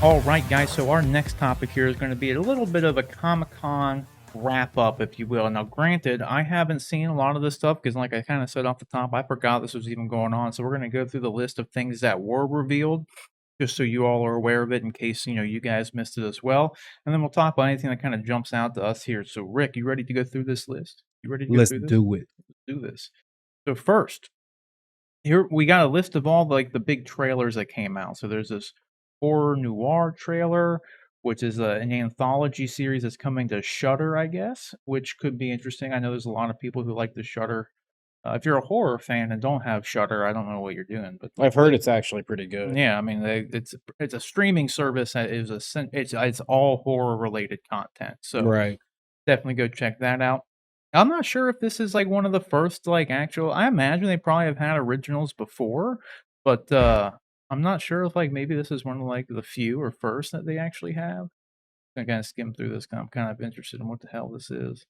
All right, guys. So our next topic here is going to be a little bit of a Comic-Con wrap up, if you will. Now, granted, I haven't seen a lot of this stuff because, like I kind of said off the top, I forgot this was even going on. So we're going to go through the list of things that were revealed, just so you all are aware of it, in case you guys missed it as well. And then we'll talk about anything that kind of jumps out to us here. So, Rick, you ready to go through this list? You ready to go Let's through this? do it. Let's do this. So first, here we got a list of all the big trailers that came out. So there's this horror noir trailer, which is an anthology series that's coming to Shudder, I guess, which could be interesting. I know there's a lot of people who like the Shudder. If you're a horror fan and don't have Shudder, I don't know what you're doing. But I've heard it's actually pretty good. yeah, I mean, it's a streaming service that is it's all horror related content. So Right. definitely go check that out. I'm not sure if this is like one of the first actual. I imagine they probably have had originals before, but I'm not sure if maybe this is one of the few or first that they actually have. I kind of skim through this. I'm kind of interested in what the hell this is.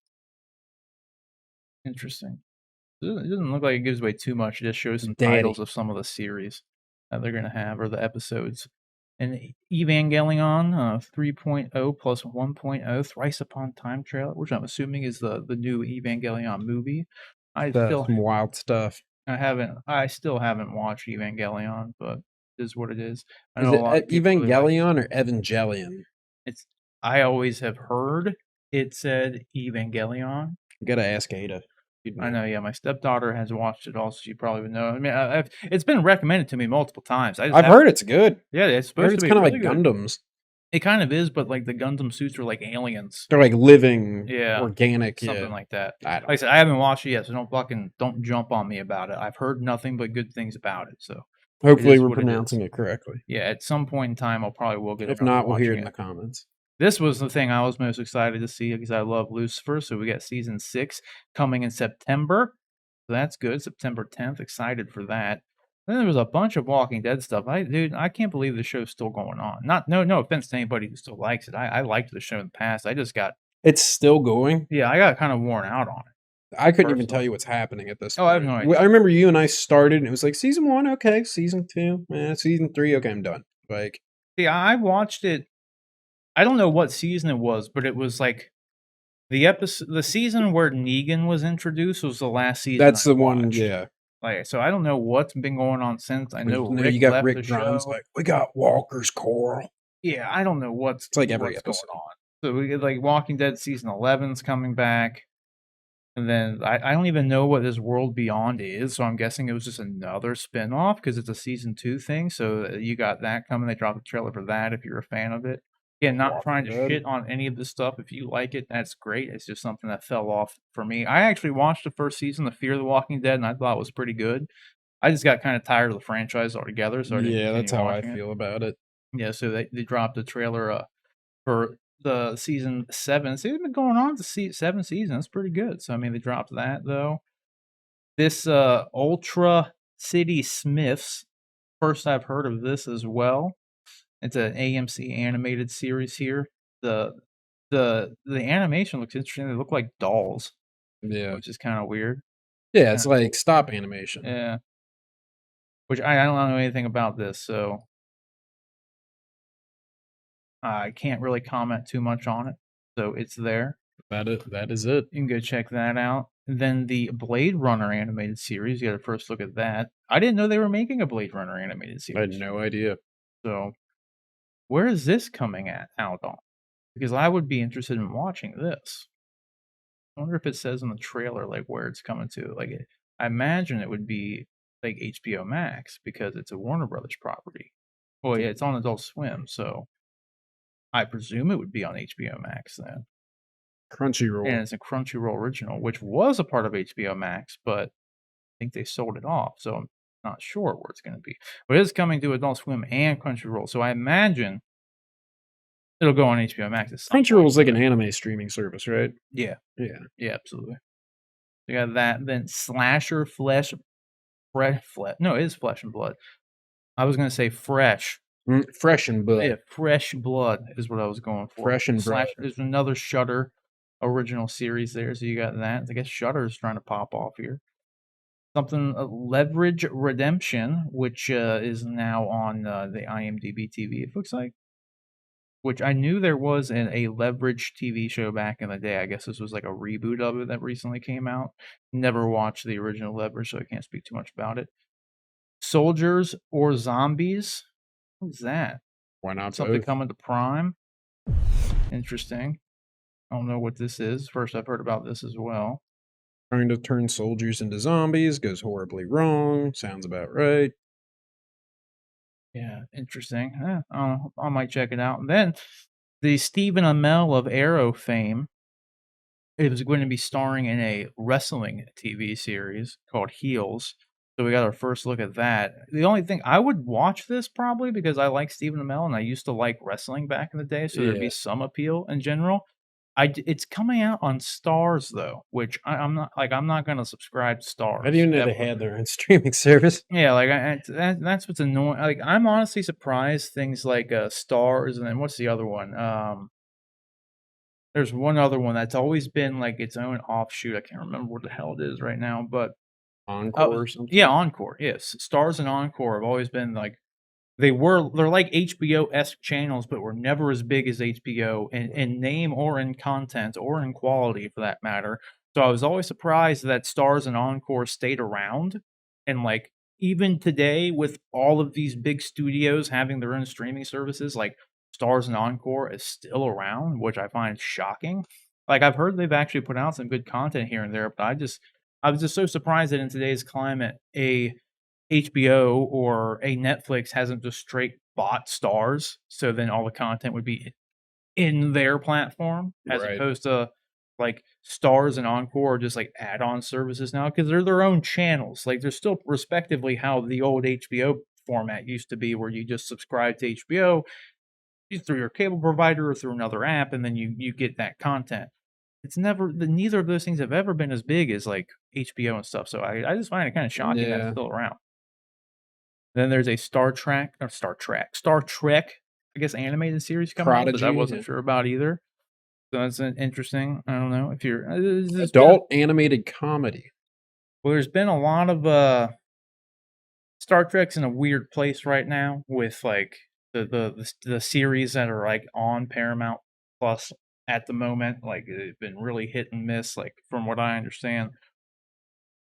Interesting. It doesn't look like it gives away too much. It just shows some titles of some of the series that they're gonna have or the episodes. And Evangelion 3.0 plus 1.0 Thrice Upon Time trailer, which I'm assuming is the new Evangelion movie. Some wild stuff. I still haven't watched Evangelion, but it is what it is. I Is know a lot it of people really like Evangelion or Evangelion? it's I always have heard it said Evangelion. Gotta ask Ada. I know, yeah. My stepdaughter has watched it also. She probably would know. I mean, it's been recommended to me multiple times. I've heard it's good. Yeah, it's I supposed heard to it's be kind of really like good. Gundams. It kind of is, but like the Gundam suits are like aliens. They're like living, Yeah, organic, something like that. I Like I said, I haven't watched it yet, so don't jump on me about it. I've heard nothing but good things about it. So Hopefully, is we're what it is. pronouncing it correctly. Yeah, at some point in time, I'll probably will get. If around to not, we'll hear it watching in the comments. This was the thing I was most excited to see because I love Lucifer. So we got season 6 coming in September. So that's good. September 10th. Excited for that. Then there was a bunch of Walking Dead stuff. Dude, I can't believe the show's still going on. No offense to anybody who still likes it. I liked the show in the past. It's still going. Yeah, I got kind of worn out on it. I couldn't even tell you what's happening at this point. I have no idea. I remember you and I started, and it was like season 1, okay, season 2, season 3, okay, I'm done. Like, See, I watched it. I don't know what season it was, but it was like the season where Negan was introduced was the last season. That's the one, yeah. Like, so I don't know what's been going on since. I know you got Rik Jon's like, we got Walker's Coral. Yeah, I don't know what's like every what's episode going on. So we get like Walking Dead season 11's coming back. And then I don't even know what this World Beyond is, so I'm guessing it was just another spin-off because it's a season 2 thing. So you got that coming. They dropped the trailer for that if you're a fan of it. Again, not trying to shit on any of this stuff. If you like it, that's great. It's just something that fell off for me. I actually watched the first season of Fear the Walking Dead, and I thought it was pretty good. I just got kind of tired of the franchise altogether, so I didn't Yeah, that's how I watching it. feel about it. Yeah, so they dropped a trailer for the season 7. See, they've been going on to 7 seasons. That's pretty good. So I mean, they dropped that though. This Ultra City Smiths. First I've heard of this as well. It's an AMC animated series here. The animation looks interesting. They look like dolls. Yeah, which is kind of weird. Yeah, it's like stop animation. Yeah. Which I don't know anything about this, so I can't really comment too much on it. So it's there. That is it. You can go check that out. And then the Blade Runner animated series. You got to first look at that. I didn't know they were making a Blade Runner animated series. I had no idea. So where is this coming out on? Because I would be interested in watching this. I wonder if it says in the trailer like where it's coming to. Like I imagine it would be like HBO Max because it's a Warner Brothers property. Well, yeah, it's on Adult Swim, so I presume it would be on HBO Max then. Crunchyroll. And it's a Crunchyroll original, which was a part of HBO Max, but I think they sold it off, so I'm not sure where it's going to be. But it is coming to Adult Swim and Crunchyroll, so I imagine it'll go on HBO Max. Crunchyroll is like an anime streaming service, right? Yeah. Yeah. Yeah, absolutely. You got that. Then Slasher Flesh. No, it is Flesh and Blood. I was going to say Fresh. Fresh and Blood. Yeah, Fresh Blood is what I was going for. Fresh and Blood. There's another Shudder original series there, so you got that. I guess Shudder is trying to pop off here. Something Leverage Redemption, which is now on the IMDb TV. It looks like which I knew there was in a Leverage TV show back in the day. I guess this was like a reboot of it that recently came out. Never watched the original Leverage, so I can't speak too much about it. Soldiers or Zombies? What's that? Why not Something both? coming to Prime? Interesting. I don't know what this is. First I've heard about this as well. Trying to turn soldiers into zombies goes horribly wrong. Sounds about right. Yeah, interesting. I might check it out. And then the Stephen Amell of Arrow fame is going to be starring in a wrestling TV series called Heels. So we got our first look at that. The only thing I would watch this probably because I like Stephen Amell and I used to like wrestling back in the day, so there'd Yeah. be some appeal in general. It's coming out on Stars though, which I'm not gonna subscribe to Stars. I didn't even know they ever. had their own streaming service. Yeah, like that's what's annoying. Like I'm honestly surprised things like Stars and then what's the other one? There's one other one that's always been like its own offshoot. I can't remember what the hell it is right now, but Encore or something. yeah, Encore. Yes, Stars and Encore have always been like they're like HBO-esque channels, but were never as big as HBO in name or in content or in quality for that matter. So I was always surprised that Stars and Encore stayed around. And like even today, with all of these big studios having their own streaming services, like Stars and Encore is still around, which I find shocking. Like I've heard they've actually put out some good content here and there, but I was just so surprised that in today's climate, a HBO or a Netflix hasn't just straight bought Stars, so then all the content would be in their platform as Right. opposed to like Stars and Encore are just like add-on services now because they're their own channels. Like they're still respectively how the old HBO format used to be, where you just subscribe to HBO through your cable provider or through another app, and then you get that content. It's neither of those things have ever been as big as like HBO and stuff. So I just find it kind of shocking that it's Yeah. still around. Then there's a Star Trek, I guess, animated series coming out that I Prodigy. wasn't Yeah. sure about either. So that's an interesting. I don't know if you're Adult animated comedy. well, there's been a lot of Star Trek's in a weird place right now with like the series that are like on Paramount Plus at the moment. Like it's been really hit and miss. Like from what I understand,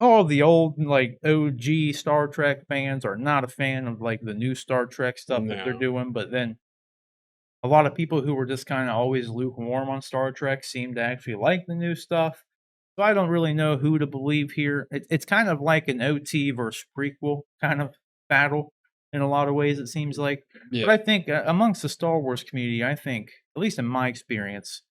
all the old like OG Star Trek fans are not a fan of like the new Star Trek stuff that they're No. doing, but then a lot of people who were just kind of always lukewarm on Star Trek seem to actually like the new stuff. So I don't really know who to believe here. It's kind of like an OT versus prequel kind of battle in a lot of ways, it seems like. Yeah. But I think amongst the Star Wars community, I think, at least in my experience,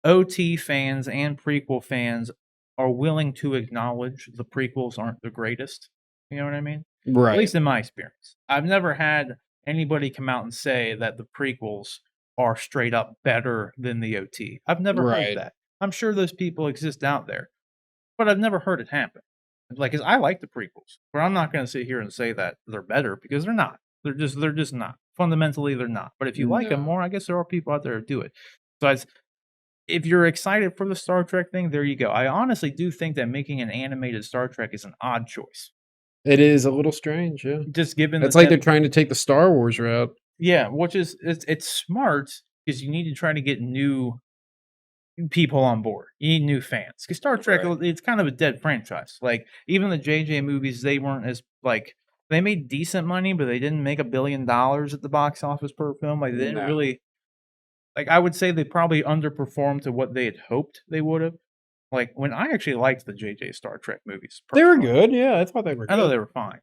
OT fans and prequel fans are willing to acknowledge the prequels aren't the greatest. You know what I mean? At Right. least in my experience. I've never had anybody come out and say that the prequels are straight up better than the OT. I've never heard Right. that. I'm sure those people exist out there, but I've never heard it happen. Like, 'cause I like the prequels, but I'm not gonna sit here and say that they're better because they're not. They're just not. Fundamentally, they're not. But if you like them No. more, I guess there are people out there who do it. So if you're excited for the Star Trek thing, there you go. I honestly do think that making an animated Star Trek is an odd choice. It is a little strange. Yeah. Just given the It's like they're trying to take the Star Wars route. yeah, which is it's smart because you need to try to get new people on board. You need new fans because Star Trek Right. it's kind of a dead franchise. Like even the JJ movies, they weren't as like they made decent money, but they didn't make $1 billion at the box office per film. Like they didn't No. really like I would say they probably underperformed to what they had hoped they would have. Like when I actually liked the JJ Star Trek movies, They were personally. good. Yeah, I thought they were I thought good. they were fine.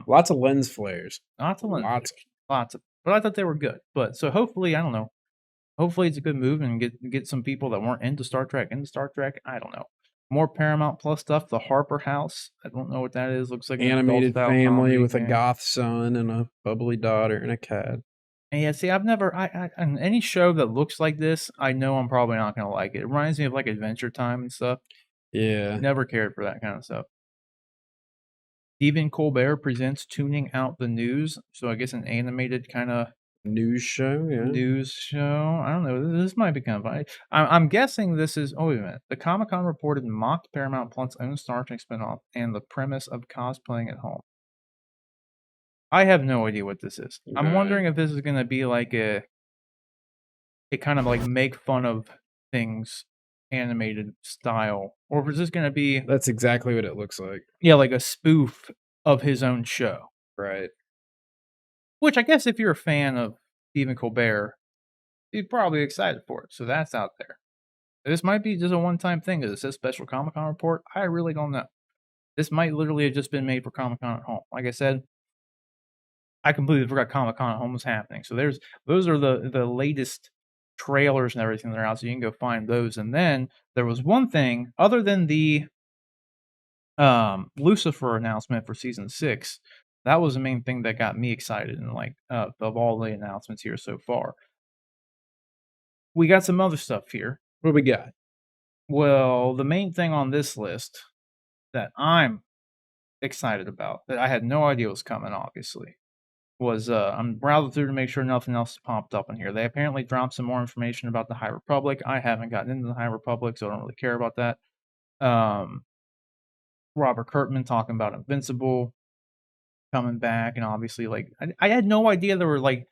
Lots of lens flares. Lots of lens Lots. lots of, but I thought they were good. But so hopefully, I don't know. Hopefully, it's a good move and get some people that weren't into Star Trek into Star Trek. I don't know. More Paramount Plus stuff. The Harper House. I don't know what that is. Looks like an Animated adult-style family comedy. with a Yeah. goth son and a bubbly daughter and a cat. And yeah, see, I've never, and any show that looks like this, I know I'm probably not gonna like it. It reminds me of like Adventure Time and stuff. Yeah. Never cared for that kind of stuff. Stephen Colbert presents Tuning Out the News. So I guess an animated kind of News show. Yeah. news show. I don't know. This might be kind of funny. I'm guessing this is. Oh wait a minute. The Comic Con reported mocked Paramount Plus own Star Trek spinoff and the premise of cosplaying at home. I have no idea what this is. I'm Right. wondering if this is going to be like a it kind of like make fun of things animated style, or if it's just gonna be That's exactly what it looks like. like a spoof of his own show. Right. Which I guess if you're a fan of Stephen Colbert, you're probably excited for it. So that's out there. This might be just a one-time thing because it says special Comic-Con report. I really don't know. This might literally have just been made for Comic-Con at home. Like I said, I completely forgot Comic-Con at home was happening. So those are the latest trailers and everything that are out. So you can go find those. And then there was one thing other than the Lucifer announcement for season 6. That was the main thing that got me excited and like of all the announcements here so far. We got some other stuff here. What we got? Well, the main thing on this list that I'm excited about, that I had no idea was coming, obviously, was I'm browsing through to make sure nothing else popped up in here. They apparently dropped some more information about the High Republic. I haven't gotten into the High Republic, so I don't really care about that. Robert Kirkman talking about Invincible coming back, and obviously, like, I had no idea there were like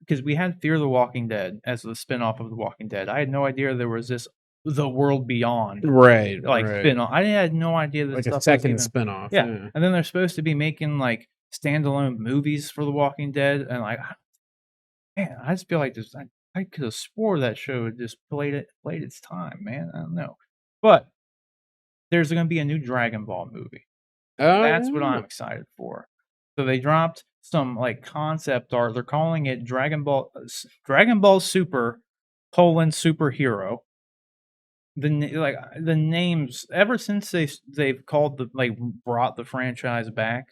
because we had Fear the Walking Dead as the spinoff of The Walking Dead. I had no idea there was this The World Beyond Right. spinoff. I had no idea this Like stuff a second was spinoff. yeah. Yeah. And then they're supposed to be making like standalone movies for The Walking Dead, and like, man, I just feel like this. I could have swore that show had just played its time, man. I don't know, but there's going to be a new Dragon Ball movie. That's what I'm excited for. So they dropped some like concept art. They're calling it Dragon Ball Super : Superhero. The names ever since they've called brought the franchise back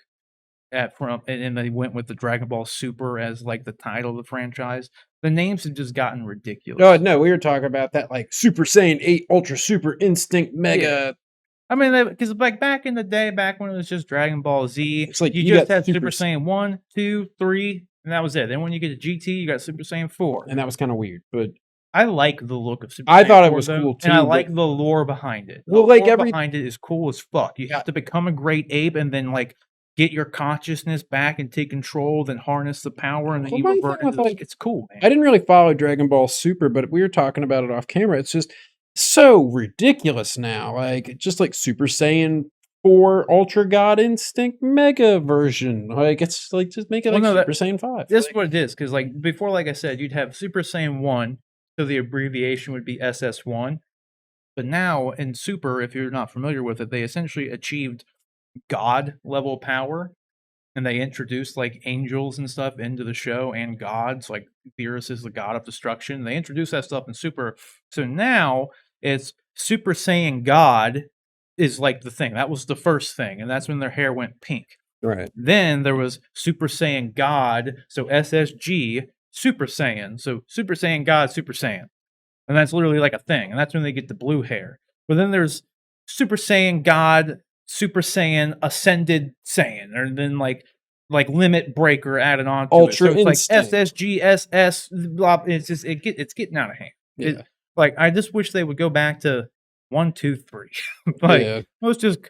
and they went with the Dragon Ball Super as like the title of the franchise. The names have just gotten ridiculous. Oh no, we were talking about that like Super Saiyan 8 Ultra Super Instinct Mega. Yeah. I mean, because like back in the day, back when it was just Dragon Ball Z, it's like you just had Super Saiyan 1, 2, 3, and that was it. Then when you get to GT, you got Super Saiyan 4. And that was kind of weird, but I like the look of Super I Saiyan thought 4, it was cool too. And I like the lore behind it. Well, the like lore behind it is cool as fuck. You have to become a great ape and then like get your consciousness back and take control, then harness the power, and then you revert. It's cool, man. I didn't really follow Dragon Ball Super, but we were talking about it off camera. It's just so ridiculous now. Like just like Super Saiyan 4 Ultra God Instinct Mega version. Like it's like just make it Super Saiyan 5. This is what it is, because like before, like I said, you'd have Super Saiyan 1, so the abbreviation would be SS1. But now in Super, if you're not familiar with it, they essentially achieved God level power, and they introduced like angels and stuff into the show and gods. Like Beerus is the god of destruction. They introduced that stuff in Super. So now it's Super Saiyan God is like the thing. That was the first thing, and that's when their hair went pink. Right. Then there was Super Saiyan God, so SSG Super Saiyan. So Super Saiyan God, Super Saiyan. And that's literally like a thing. And that's when they get the blue hair. But then there's Super Saiyan God, Super Saiyan Ascended Saiyan. Or then like Limit Breaker added on to Ultra it. So it's Instinct. like SSG, SS, blah. It's just it's getting out of hand. Yeah. Like I just wish they would go back to 1, 2, 3. Like let's just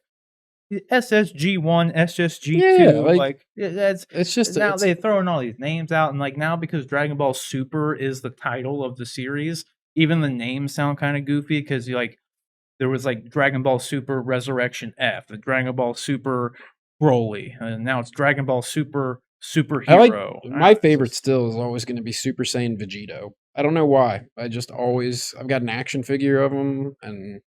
SSG1, SSG2, it's just now they're throwing all these names out, and like now because Dragon Ball Super is the title of the series, even the names sound kind of goofy because there was like Dragon Ball Super Resurrection F, the Dragon Ball Super Broly, and now it's Dragon Ball Super Superhero. My favorite still is always going to be Super Saiyan Vegito. I don't know why. I've got an action figure of him, and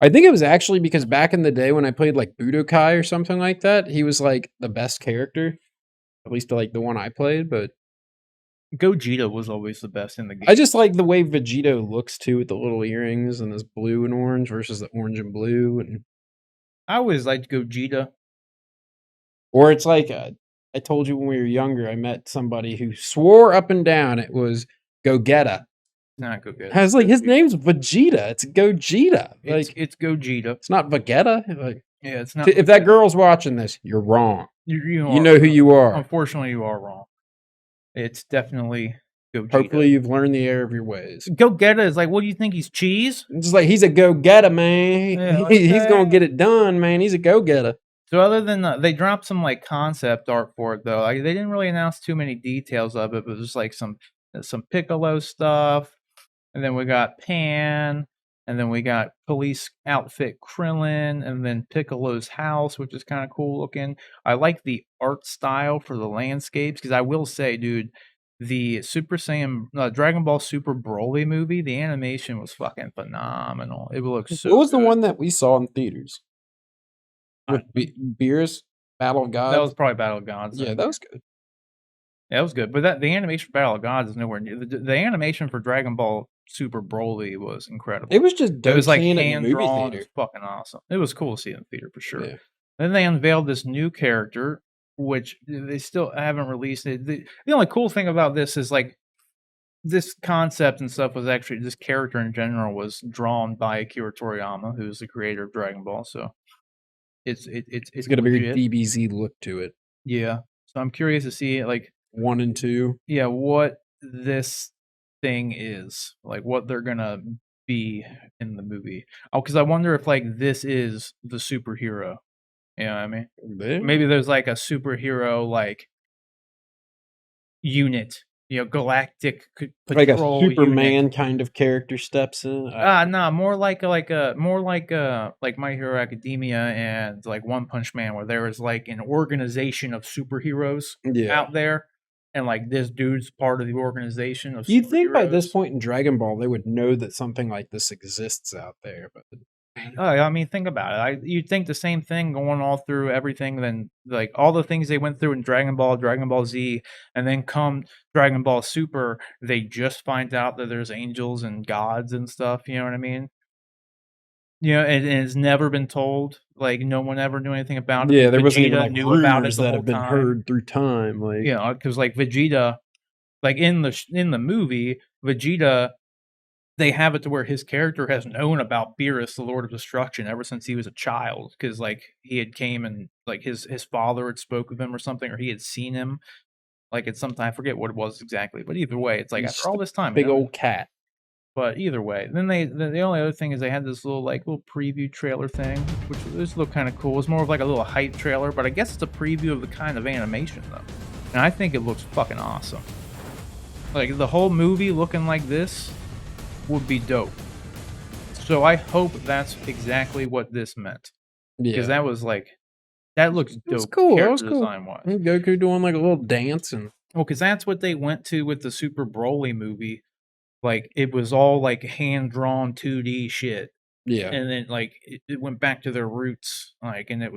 I think it was actually because back in the day when I played like Budokai or something like that, he was like the best character, at least like the one I played. But Gogeta was always the best in the game. I just like the way Vegito looks too, with the little earrings and this blue and orange versus the orange and blue. And I always liked Gogeta. Or it's like I told you when we were younger, I met somebody who swore up and down it was Gogeta. Not Gogeta. I was like, his name's Vegeta. It's Gogeta. Like it's Gogeta. It's not Vegeta. Like, yeah, it's not. If that girl's watching this, you're wrong. You know who you are. Unfortunately, you are wrong. It's definitely Gogeta. Hopefully, you've learned the error of your ways. Gogeta is like, what do you think? He's cheese? It's just like he's a go-getter, man. Yeah, he's gonna get it done, man. He's a go-getter. So other than they dropped some like concept art for it though. Like they didn't really announce too many details of it, but it was like some some Piccolo stuff, and then we got Pan, and then we got police outfit Krillin, and then Piccolo's house, which is kind of cool looking. I like the art style for the landscapes because I will say, dude, the Super Saiyan Dragon Ball Super Broly movie, the animation was fucking phenomenal. It looks What so was the good. one that we saw in theaters with Beerus Battle of That was Gods? probably Battle of Gods. Yeah, Then. that was good. Yeah, it was good, but the animation for Battle of Gods is nowhere near the animation for Dragon Ball Super Broly was incredible. It was just It dope was like seeing it in the hand movie drawn. It theater. was fucking awesome. It was cool to see it in the theater for sure. Yeah. Then they unveiled this new character, which they still haven't released. It. The only cool thing about this is like this concept and stuff was actually this character in general was drawn by Akira Toriyama, who's the creator of Dragon Ball. So It's it's got a very legit. DBZ look to it. Yeah. So I'm curious to see like 1 and 2. yeah, what this thing is, like what they're gonna be in the movie. Oh, because I wonder if like this is the superhero. You know what I mean? Maybe there's like a superhero like unit, galactic Like a patrol Superman unit. kind of character steps in. Nah, more like like My Hero Academia and like One Punch Man, where there is like an organization of superheroes Yeah. out there, and like this dude's part of the organization of You'd think by this superheroes. point in Dragon Ball they would know that something like this exists out there, but Oh, I mean, think about it. You'd think the same thing going all through everything, then like all the things they went through in Dragon Ball, Dragon Ball Z, and then come Dragon Ball Super, they just find out that there's angels and gods and stuff. You know what I mean? And it's never been told. Like no one ever knew anything about it. yeah, Like, there wasn't even Vegeta like knew about it rumors the that whole have been time. heard through time. Like, Because like Vegeta, like in the movie, Vegeta, they have it to where his character has known about Beerus, the Lord of Destruction, ever since he was a child. Because like he had came and like his father had spoke with him or something, or he had seen him. Like it's something I forget what it was exactly, but either way, it's like he's after just all a this time, big old cat. But either way, then the only other thing is they had this little preview trailer thing, which this looked kind of cool. It's more of like a little hype trailer, but I guess it's a preview of the kind of animation though, and I think it looks fucking awesome. Like the whole movie looking like this would be dope. So I hope that's exactly what this meant, because Yeah, that was like that looks that was dope cool. That was character cool. design wise. Goku doing like a little dance and Well, because that's what they went to with the Super Broly movie. Like it was all like hand drawn 2D shit. yeah, And then like it went back to their roots, like, and it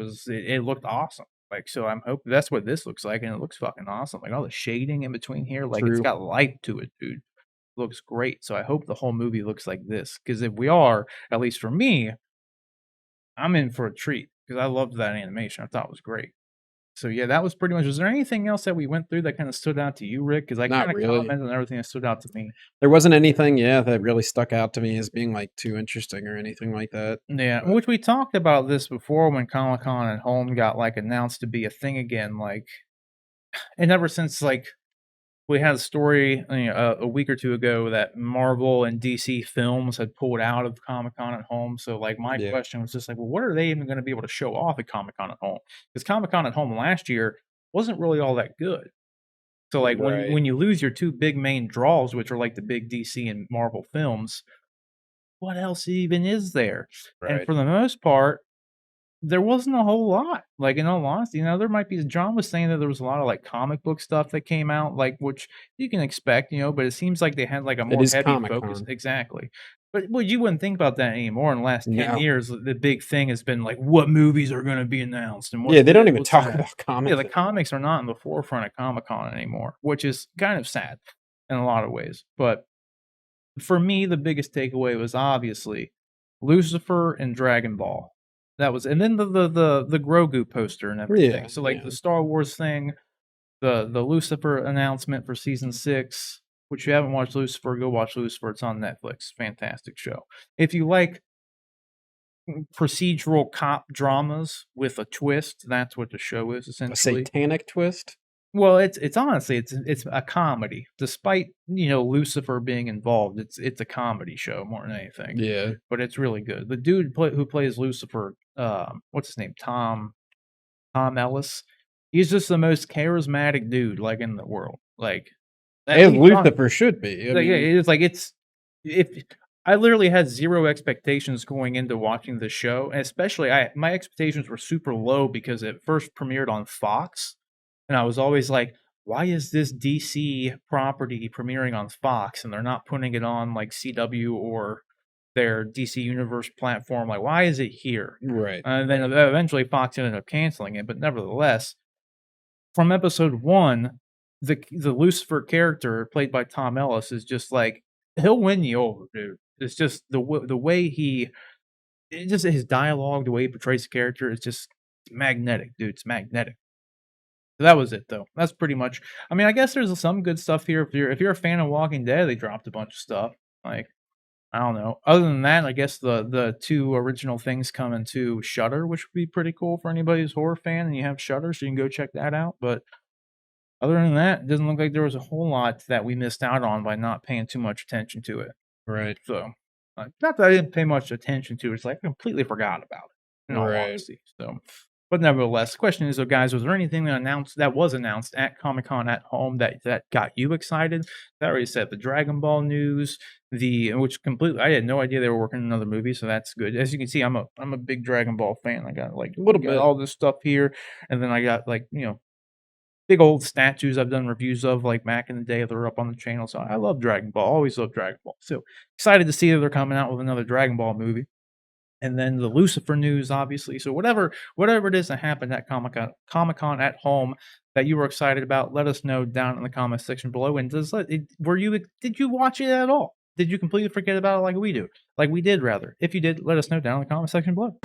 looked awesome. Like, so I'm hoping that's what this looks like, and it looks fucking awesome. Like all the shading in between here, like it's true. got life to it, dude. Looks great. So I hope the whole movie looks like this. Because if we are, at least for me, I'm in for a treat. Because I loved that animation. I thought it was great. So yeah, that was pretty much. Was there anything else that we went through that kind of stood out to you, Rick? Because I Not kind of really. commented on everything that stood out to me. There wasn't anything, that really stuck out to me as being like too interesting or anything like that. Yeah, But which we talked about this before when Comic-Con at home got like announced to be a thing again, like, and ever since like we had a story a week or two ago that Marvel and DC films had pulled out of Comic-Con at home. So like my yeah, question was just like, well, what are they even going to be able to show off at Comic-Con at home? Because Comic-Con at home last year wasn't really all that good. So like right. when you lose your two big main draws, which are like the big DC and Marvel films, what else even is there? And Right. for the most part, there wasn't a whole lot. Like, in all honesty, there might be John was saying that there was a lot of, like, comic book stuff that came out, like, which you can expect, but it seems like they had, like, a It more is heavy focus. Comic-Con. Exactly. But, well, you wouldn't think about that anymore in the last 10 No. years. The big thing has been, like, what movies are gonna be announced and Yeah, what's they don't this, even what's talk that. about Yeah, comics. the comics are not in the forefront of Comic-Con anymore, which is kind of sad in a lot of ways. But for me, the biggest takeaway was obviously Lucifer and Dragon Ball. That was, and then the Grogu poster and everything. Yeah, So like yeah. the Star Wars thing, the Lucifer announcement for season 6. Which you haven't watched Lucifer, go watch Lucifer. It's on Netflix. Fantastic show. If you like procedural cop dramas with a twist, that's what the show is A essentially. satanic twist. Well, it's honestly it's a comedy. Despite, Lucifer being involved, it's a comedy show more than anything. Yeah. But it's really good. The dude who plays Lucifer, what's his name? Tom Ellis. He's just the most charismatic dude like in the world. Like At As least on Lucifer should be. I like, yeah, mean, it's like it's if I literally had 0 expectations going into watching the show, and especially my expectations were super low because it first premiered on Fox, and I was always like, "Why is this DC property premiering on Fox and they're not putting it on, like, CW or their DC Universe platform? Like, why is it here?" right, And then right, eventually Fox ended up canceling it, but nevertheless, from episode 1, the Lucifer character played by Tom Ellis is just like he'll win you over, dude. It's just the way just his dialogue, the way he portrays the character is just magnetic, dude. It's magnetic. So that was it, though. That's pretty much. I mean, I guess there's some good stuff here. If you're a fan of Walking Dead, they dropped a bunch of stuff. Like I don't know. Other than that, I guess the two original things coming to Shudder, which would be pretty cool for anybody who's a horror fan and you have Shudder, so you can go check that out. But other than that, it doesn't look like there was a whole lot that we missed out on by not paying too much attention to it. right, So, not that I didn't pay much attention to it, it's like I completely forgot about it, in all right. honesty. So, but nevertheless, the question is, though, guys, was there anything that was announced at Comic Con at home that got you excited? That already said the Dragon Ball news, which completely I had no idea they were working on another movie, so that's good. As you can see, I'm a big Dragon Ball fan. I got A little got bit. all this stuff here, and then I got big old statues I've done reviews of, like, back in the day that are up on the channel, so I love Dragon Ball, always loved Dragon Ball, so excited to see that they're coming out with another Dragon Ball movie, and then the Lucifer news, obviously, so whatever it is that happened at Comic-Con at home that you were excited about, let us know down in the comment section below, and did you watch it at all? Did you completely forget about it like we did, rather? If you did, let us know down in the comment section below.